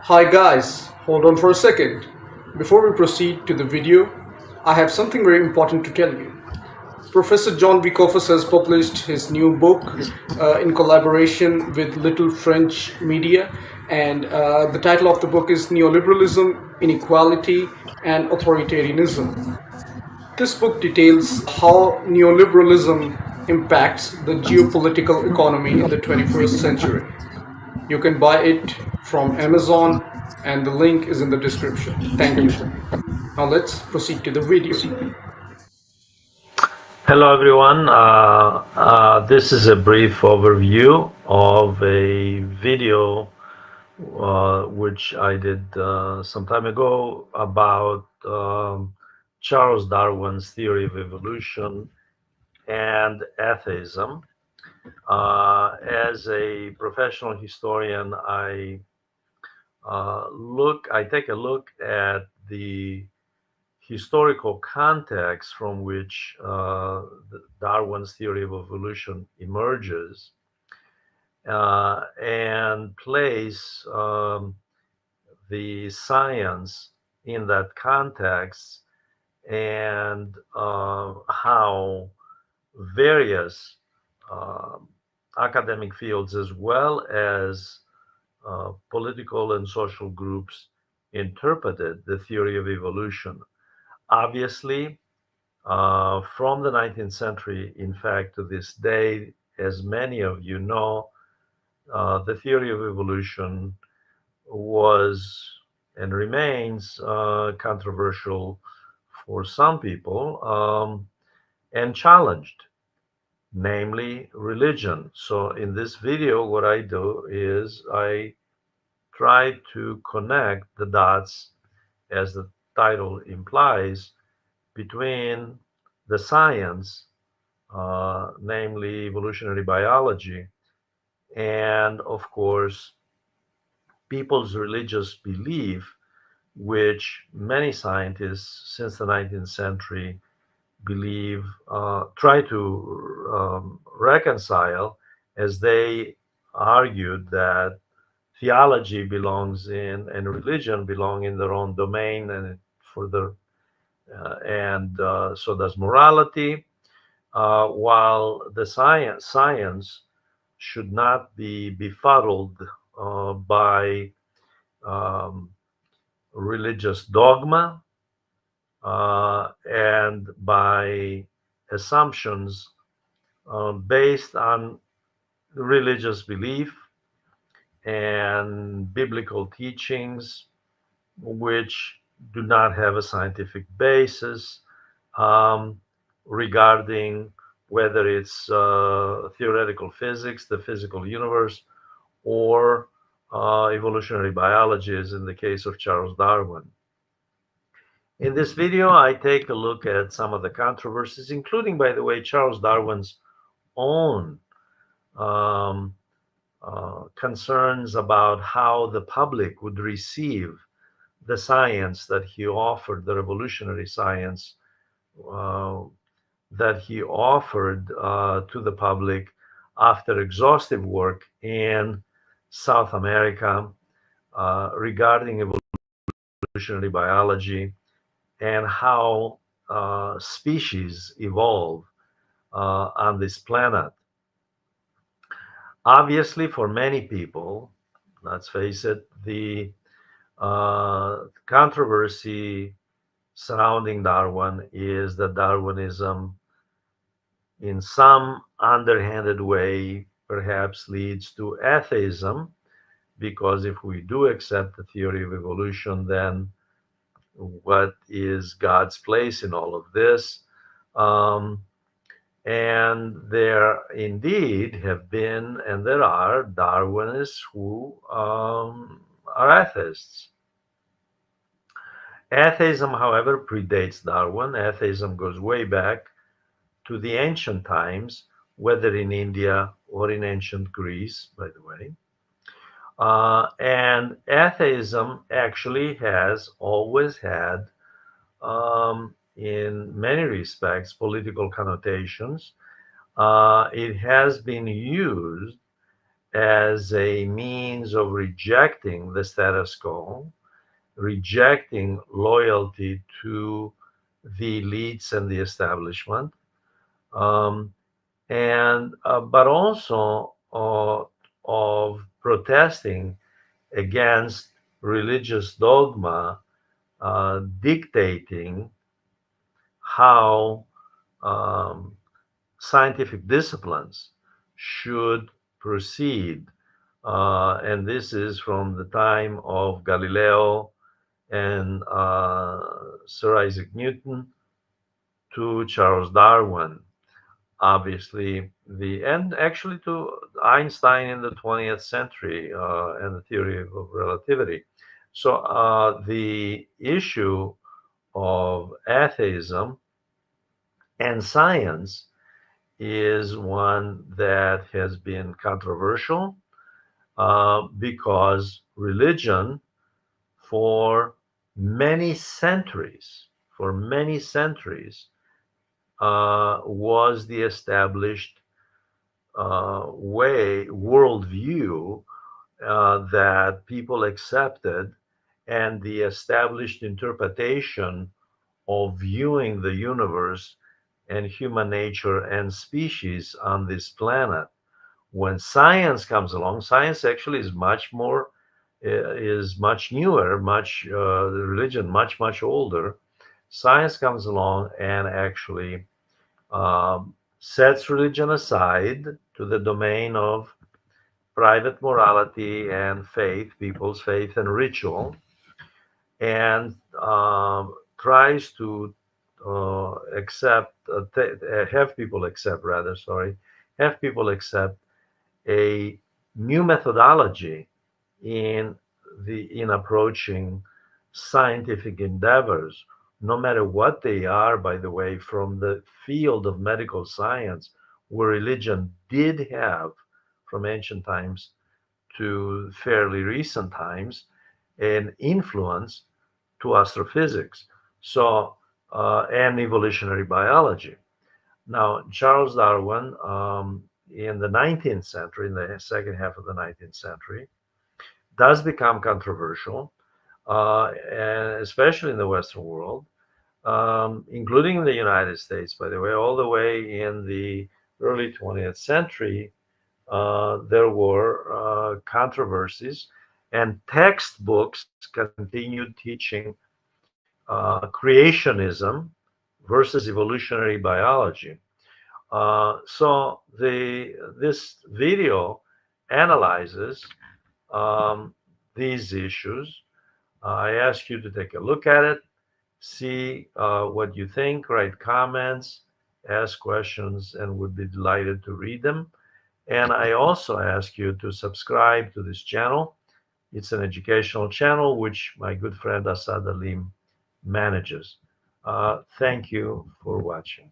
Hi guys, hold on for a second. Before we proceed to the video, I have something very important to tell you. Professor Jon V. Kofas has published his new book in collaboration with Little French Media, and the title of the book is Neoliberalism, Inequality, and Authoritarianism. This book details how neoliberalism impacts the geopolitical economy in the 21st century. You can buy it from Amazon, and the link is in the description. Thank you. Now let's proceed to the video. Hello, everyone. This is a brief overview of a video which I did some time ago about Charles Darwin's theory of evolution and atheism. As a professional historian, I take a look at the historical context from which Darwin's theory of evolution emerges and place the science in that context and how various uh, academic fields as well as political and social groups interpreted the theory of evolution. Obviously, from the 19th century, in fact, to this day, as many of you know, the theory of evolution was and remains controversial for some people and challenged, namely religion. So, in this video, what I do is I try to connect the dots, as the title implies, between the science, namely evolutionary biology, and of course, people's religious belief, which many scientists since the 19th century try to reconcile, as they argued that theology belongs in and religion belong in their own domain, and for the and so does morality, while the science should not be befuddled by um, religious dogma and by assumptions based on religious belief and biblical teachings, which do not have a scientific basis um, regarding whether it's theoretical physics, the physical universe, or evolutionary biology, as in the case of Charles Darwin. In this video, I take a look at some of the controversies, including, by the way, Charles Darwin's own um, concerns about how the public would receive the science that he offered, the revolutionary science uh, that he offered to the public after exhaustive work in South America regarding evolutionary biology and how species evolve on this planet. Obviously, for many people, let's face it, the controversy surrounding Darwin is that Darwinism, in some underhanded way, perhaps leads to atheism, because if we do accept the theory of evolution, then what is God's place in all of this? Um, and there indeed have been, and there are Darwinists who are atheists. Atheism, however, predates Darwin. Atheism goes way back to the ancient times, whether in India or in ancient Greece, by the way. And atheism actually has always had, in many respects, political connotations. It has been used as a means of rejecting the status quo, rejecting loyalty to the elites and the establishment, um, and but also of protesting against religious dogma dictating how um, scientific disciplines should proceed. And this is from the time of Galileo and Sir Isaac Newton to Charles Darwin, obviously, and actually to Einstein in the 20th century and the theory of relativity. So the issue of atheism and science is one that has been controversial because religion for many centuries, for many centuries, was the established worldview that people accepted, and the established interpretation of viewing the universe and human nature and species on this planet. When science comes along, science actually is much more, is much newer, the religion much older. Science comes along and actually sets religion aside to the domain of private morality and faith, people's faith and ritual, and tries to have people accept, rather, sorry, have people accept a new methodology in in approaching scientific endeavors, no matter what they are, by the way, from the field of medical science, where religion did have, from ancient times to fairly recent times, an influence to astrophysics, so and evolutionary biology. Now, Charles Darwin, in the 19th century, in the second half of the 19th century, does become controversial, and especially in the Western world, including in the United States, by the way, all the way in the early 20th century. There were controversies, and textbooks continued teaching creationism versus evolutionary biology. So this video analyzes um, these issues. I ask you to take a look at it, see what you think, write comments, ask questions, and would be delighted to read them. And I also ask you to subscribe to this channel. It's an educational channel which my good friend Asad Alim manages. Thank you for watching.